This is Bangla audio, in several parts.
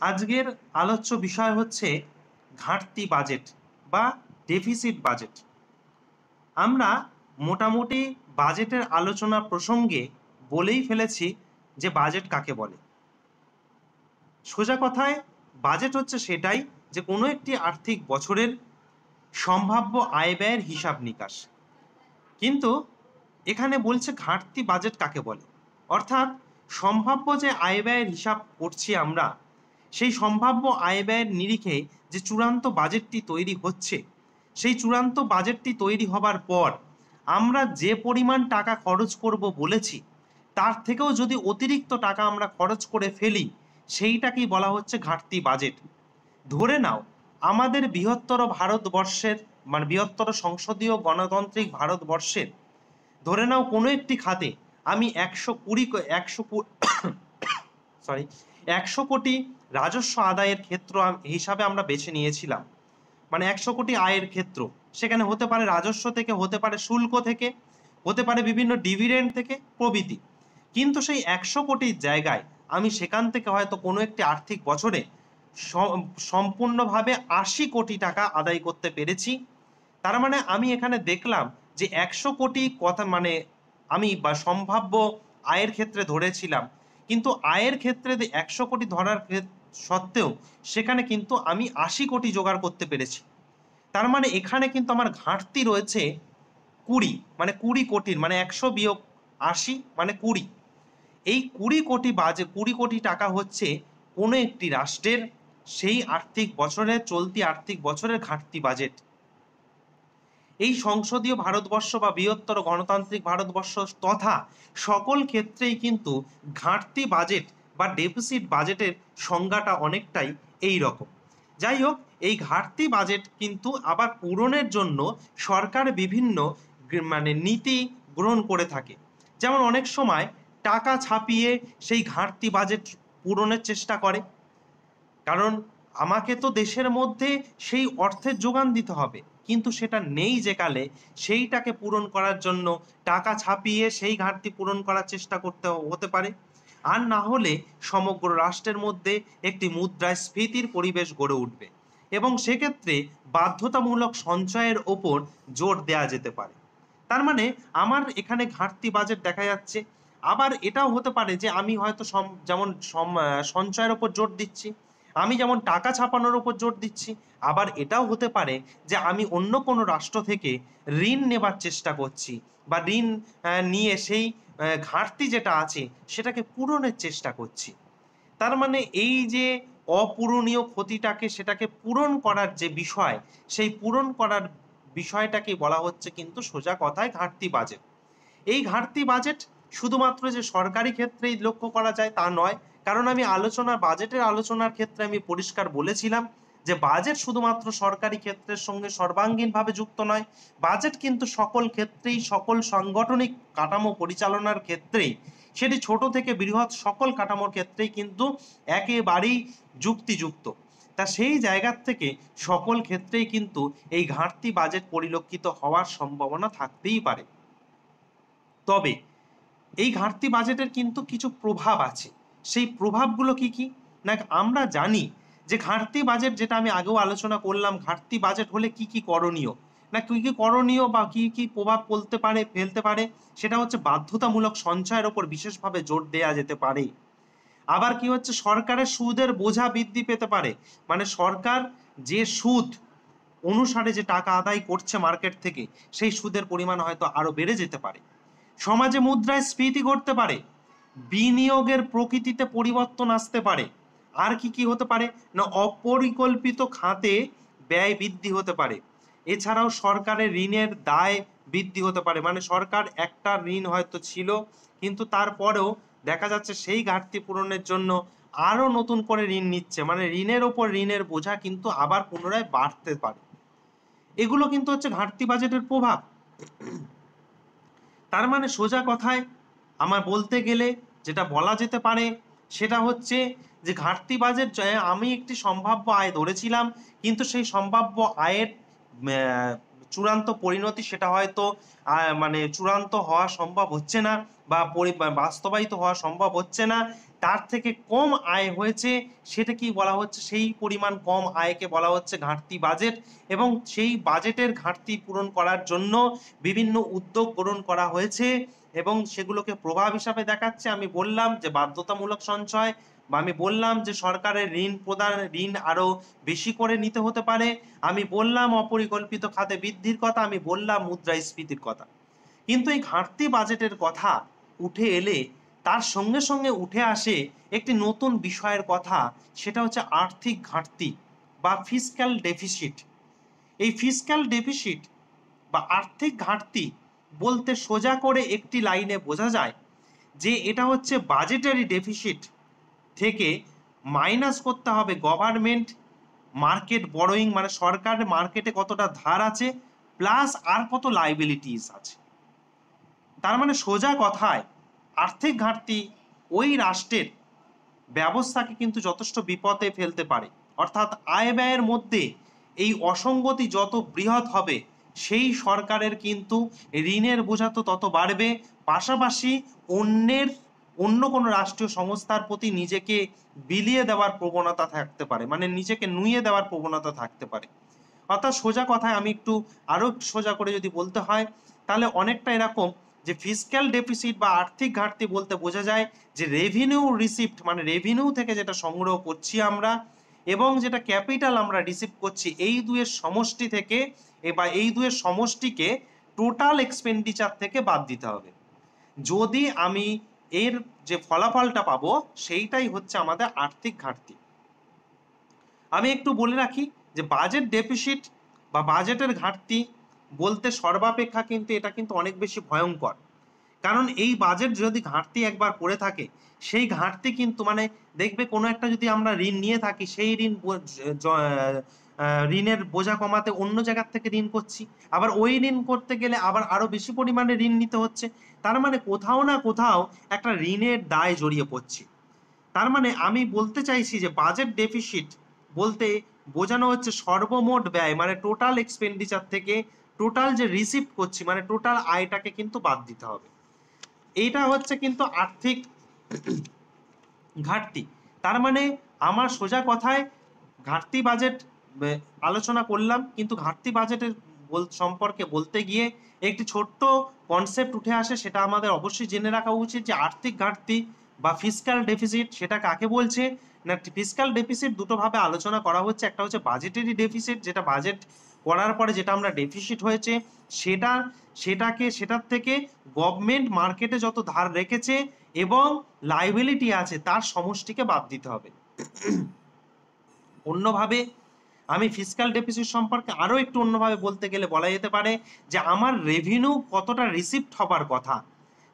আজকের আলোচ্য বিষয় হচ্ছে ঘাটতি বাজেট বা ডেফিসিট বাজেট। আমরা মোটামুটি বাজেটের আলোচনা প্রসঙ্গে বলেই ফেলেছি যে বাজেট কাকে বলে। সোজা কথায় বাজেট হচ্ছে সেটাই যে কোনো একটি আর্থিক বছরের সম্ভাব্য আয় ব্যয়ের হিসাব নিকাশ। কিন্তু এখানে বলছে ঘাটতি বাজেট কাকে বলে, অর্থাৎ সম্ভাব্য যে আয় ব্যয়ের হিসাব করছি আমরা, সেই সম্ভাব্য আয় ব্যয়ের নিরিখে যে চূড়ান্ত বাজেটটি তৈরি হচ্ছে, সেই চূড়ান্ত বাজেটটি তৈরি হবার পর আমরা যে পরিমাণ টাকা খরচ করব বলেছি তার থেকেও যদি অতিরিক্ত টাকা আমরা খরচ করে ফেলি, সেইটাকেই বলা হচ্ছে ঘাটতি বাজেট। ধরে নাও আমাদের বৃহত্তর ভারতবর্ষের বৃহত্তর সংসদীয় গণতান্ত্রিক ভারতবর্ষের ধরে নাও কোনো একটি খাতে আমি 100 কোটি রাজস্ব আদায়ের ক্ষেত্র হিসাবে আমরা বেছে নিয়েছিলাম। 100 কোটি আয়ের ক্ষেত্র, সেখানে হতে পারে রাজস্ব থেকে, হতে পারে শুল্ক থেকে, হতে পারে বিভিন্ন ডিভিডেন্ড থেকে প্রভৃতি। কিন্তু সেই 100 কোটির জায়গায় আমি সেখান থেকে হয়তো কোনো একটি আর্থিক বছরে সম্পূর্ণভাবে 80 কোটি টাকা আদায় করতে পেরেছি। তার মানে আমি এখানে দেখলাম যে 100 কোটি কথা আমি সম্ভাব্য আয়ের ক্ষেত্রে ধরেছিলাম, কিন্তু আয়ের ক্ষেত্রে 100 কোটি ধরার সত্ত্বেও সেখানে কিন্তু আমি 80 কোটি জোগাড় করতে পেরেছি। তার মানে এখানে কিন্তু আমার ঘাটতি রয়েছে 20, 20 কোটির, 100 বিয়োগ 80 20। এই 20 কোটি টাকা হচ্ছে কোনো একটি রাষ্ট্রের সেই আর্থিক বছরের, চলতি আর্থিক বছরের ঘাটতি বাজেট। এই সংসদীয় ভারতবর্ষ বা বৃহত্তর গণতান্ত্রিক ভারতবর্ষ তথা সকল ক্ষেত্রেই কিন্তু ঘাটতি বাজেট বা ডেফিসিট বাজেটের সংজ্ঞাটা অনেকটাই এই রকম। যাই হোক, এই ঘাটতি বাজেট কিন্তু আবার পূরণের জন্য সরকার বিভিন্ন নীতি গ্রহণ করে থাকে। যেমন অনেক সময় টাকা ছাপিয়ে সেই ঘাটতি বাজেট পূরণের চেষ্টা করে, কারণ আমাকে তো দেশের মধ্যে সেই অর্থের যোগান দিতে হবে, কিন্তু সেটা নেই যে কালে, সেইটাকে পূরণ করার জন্য টাকা ছাপিয়ে সেই ঘাটতি পূরণ করার চেষ্টা করতে হতে পারে। আর না হলে সমগ্র রাষ্ট্রের মধ্যে একটি মুদ্রাস্ফীতির পরিবেশ গড়ে উঠবে এবং সেক্ষেত্রে বাধ্যতামূলক সঞ্চয়ের ওপর জোর দেওয়া যেতে পারে। তার মানে আমার এখানে ঘাটতি বাজেট দেখা যাচ্ছে। আবার এটাও হতে পারে যে আমি হয়তো যেমন সঞ্চয়ের ওপর জোর দিচ্ছি, আমি যেমন টাকা ছাপানোর উপর জোর দিচ্ছি, আবার এটাও হতে পারে যে আমি অন্য কোনো রাষ্ট্র থেকে ঋণ নেবার চেষ্টা করছি বা ঋণ নিয়ে সেই ঘাটতি যেটা আছে সেটাকে পূরণের চেষ্টা করছি। তার মানে এই যে অপূরণীয় ক্ষতিটাকে সেটাকে পূরণ করার যে বিষয়, সেই পূরণ করার বিষয়টাকে বলা হচ্ছে কিন্তু সোজা কথায় ঘাটতি বাজেট। এই ঘাটতি বাজেট শুধুমাত্র যে সরকারি ক্ষেত্রেই লক্ষ্য করা যায় তা নয়, কারণ আমি বাজেটের আলোচনার ক্ষেত্রে আমি পরিষ্কার বলেছিলাম যে বাজেট শুধুমাত্র সরকারি ক্ষেত্রের সঙ্গে সর্বাঙ্গীনভাবে যুক্ত নয়। বাজেট কিন্তু সকল ক্ষেত্রেই, সকল সাংগঠনিক কাঠামো পরিচালনার ক্ষেত্রেই, সেটি ছোট থেকে বৃহৎ সকল কাঠামোর ক্ষেত্রেই কিন্তু একেবারেই যুক্তিযুক্ত। তা সেই জায়গার থেকে সকল ক্ষেত্রেই কিন্তু এই ঘাটতি বাজেট পরিলক্ষিত হওয়ার সম্ভাবনা থাকতেই পারে। তবে এই ঘাটতি বাজেটের কিন্তু কিছু প্রভাব আছে। সেই প্রভাবগুলো কি কি না, আমরা জানি যে ঘাটতি বাজেট, যেটা আমি আগেও আলোচনা করলাম, ঘাটতি বাজেট হলে কি কি করণীয় না, কি কি করণীয় বা কি কি প্রভাব ফেলতে পারে, সেটা হচ্ছে বাধ্যতামূলক সঞ্চয়ের ওপর বিশেষভাবে জোর দেওয়া যেতে পারে। আবার কি হচ্ছে, সরকারের সুদের বোঝা বৃদ্ধি পেতে পারে, সরকার যে সুদ অনুসারে যে টাকা আদায় করছে মার্কেট থেকে, সেই সুদের পরিমাণ হয়তো আরো বেড়ে যেতে পারে। সমাজে মুদ্রাস্ফীতি ঘটতে পারে, বিনিয়োগের প্রকৃতিতে পরিবর্তন আসতে পারে। আর কি কি হতে পারে না, অপরিকল্পিত খাতে ব্যয় বৃদ্ধি হতে পারে। এছাড়াও সরকারের ঋণের দায় বৃদ্ধি হতে পারে, সরকার একটা ঋণ হয়তো ছিল, কিন্তু তারপরেও দেখা যাচ্ছে সেই ঘাটতি পূরণের জন্য আরো নতুন করে ঋণ নিচ্ছে, ঋণের ওপর ঋণের বোঝা কিন্তু আবার পুনরায় বাড়তে পারে। এগুলো কিন্তু হচ্ছে ঘাটতি বাজেটের প্রভাব। তার মানে সোজা কথায় আমার বলতে গেলে যেটা বলা যেতে পারে সেটা হচ্ছে যে ঘাটতি বাজেট, আমি একটি সম্ভাব্য আয় ধরেছিলাম, কিন্তু সেই সম্ভাব্য আয়ের চূড়ান্ত পরিণতি সেটা হয়তো চূড়ান্ত হওয়া সম্ভব হচ্ছে না বা বাস্তবায়িত হওয়া সম্ভব হচ্ছে না। তার থেকে কম আয় হয়েছে সেটা কি বলা হচ্ছে, সেই পরিমাণ কম আয়কে বলা হচ্ছে ঘাটতি বাজেট। এবং সেই বাজেটের ঘাটতি পূরণ করার জন্য বিভিন্ন উদ্যোগ গ্রহণ করা হয়েছে এবং সেগুলোকে প্রভাব হিসাবে দেখাচ্ছে। আমি বললাম যে বাধ্যতামূলক সঞ্চয়, বা আমি বললাম যে সরকারের ঋণ আরো বেশি করে নিতে হতে পারে, আমি বললাম অপরিকল্পিত খাতে বৃদ্ধির কথা, আমি বললাম মুদ্রাস্ফীতির কথা। কিন্তু এই ঘাটতি বাজেটের কথা উঠে এলে তার সঙ্গে সঙ্গে উঠে আসে একটি নতুন বিষয়ের কথা, সেটা হচ্ছে আর্থিক ঘাটতি বা ফিসক্যাল ডেফিসিট। এই ফিসক্যাল ডেফিসিট বা আর্থিক ঘাটতি বলতে সোজা করে একটি লাইনে বোঝা যায় যে এটা হচ্ছে বাজেটারি ডেফিসিট থেকে মাইনাস করতে হবে গভর্নমেন্ট মার্কেট বড়োয়িং, মানে সরকারের মার্কেটে কতটা ধার আছে, প্লাস আর কত লাইবিলিটিস আছে। তার মানে সোজা কথায় আর্থিক ঘাটতি ওই রাষ্ট্রের ব্যবস্থাকে কিন্তু যথেষ্ট বিপদে ফেলতে পারে। অর্থাৎ আয় ব্যয়ের মধ্যে এই অসঙ্গতি যত বৃহৎ হবে সেই সরকারের কিন্তু ঋণের বোঝা তো তত বাড়বে, পাশাপাশি অন্য কোনো রাষ্ট্রীয় সংস্থার প্রতি নিজেকে বিলিয়ে দেওয়ার প্রবণতা থাকতে পারে, মানে নিজেকে নুইয়ে দেওয়ার প্রবণতা থাকতে পারে। অর্থাৎ সোজা কথায় আমি একটু আরো সোজা করে যদি বলতে হয় তাহলে অনেকটা এরকম যে ফিসক্যাল ডেফিসিট বা আর্থিক ঘাটতি বলতে বোঝা যায় যে রেভিনিউ রিসিপ্ট, মানে রেভিনিউ থেকে যেটা সংগ্রহ করছি আমরা এবং যেটা ক্যাপিটাল আমরা রিসিভ করছি, এই দুয়ের সমষ্টি থেকে বা এই দুয়ের সমষ্টিকে টোটাল এক্সপেন্ডিচার থেকে বাদ দিতে হবে। যদি আমি এর যে ফলাফলটা পাবো সেইটাই হচ্ছে আমাদের আর্থিক ঘাটতি। আমি একটু বলে রাখি যে বাজেট ডেফিসিট বা বাজেটের ঘাটতি বলতে সর্বাপেক্ষা কিন্তু এটা কিন্তু অনেক বেশি ভয়ঙ্কর। কারণ এই বাজেট যদি ঘাটতি একবার পড়ে থাকে সেই ঘাটতি কিন্তু মানে দেখবে কোনো একটা যদি আমরা ঋণ নিয়ে থাকি সেই ঋণের বোঝা কমাতে অন্য জায়গার থেকে ঋণ করছি, আবার ওই ঋণ করতে গেলে আবার আরো বেশি পরিমাণে ঋণ নিতে হচ্ছে। তার মানে কোথাও না কোথাও একটা ঋণের দায় জড়িয়ে পড়ছি। তার মানে আমি বলতে চাইছি যে বাজেট ডেফিসিট বলতে বোঝানো হচ্ছে সর্বমোট ব্যয়, মানে টোটাল এক্সপেন্ডিচার থেকে টোটাল যে রিসিপ্ট করছি মানে টোটাল আয়টাকে কিন্তু বাদ দিতে হবে। এইটা হচ্ছে কিন্তু আর্থিক ঘাটতি। তার মানে আমার সোজা কথায় ঘাটতি বাজেট আলোচনা করলাম, কিন্তু ঘাটতি বাজেটের সম্পর্কে বলতে গিয়ে একটি ছোট্ট কনসেপ্ট উঠে আসে, সেটা আমাদের অবশ্যই জেনে রাখা উচিত যে আর্থিক ঘাটতি বা ফিসক্যাল ডেফিসিট সেটা কাকে বলছে না। ফিসক্যাল ডেফিসিট দুটো ভাবে আলোচনা করা হচ্ছে, একটা হচ্ছে বাজেটারি ডেফিসিট, যেটা বাজেট করার পরে যেটা আমরা ডেফিসিট হয়েছে সেটার থেকে গভর্নমেন্ট মার্কেটে যত ধার রেখেছে এবং লাইবিলিটি আছে তার সমষ্টিকে বাদ দিতে হবে। অন্যভাবে আমি ফিসক্যাল ডেফিসিট সম্পর্কে আরো একটু অন্যভাবে বলতে গেলে বলা যেতে পারে যে আমার রেভিনিউ কতটা রিসিপ্ট হবার কথা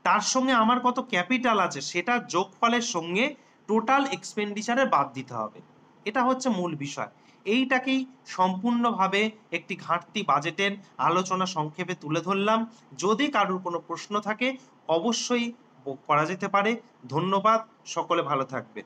তার সঙ্গে আমার কত ক্যাপিটাল আছে সেটা যোগফলের সঙ্গে টোটাল এক্সপেন্ডিচারে বাদ দিতে হবে। এটা হচ্ছে মূল বিষয়। এইটাকেই সম্পূর্ণভাবে একটি ঘাটতি বাজেটের আলোচনা সংক্ষেপে তুলে ধরলাম। যদি কারোর কোনো প্রশ্ন থাকে অবশ্যই করা যেতে পারে। ধন্যবাদ, সকলে ভালো থাকবেন।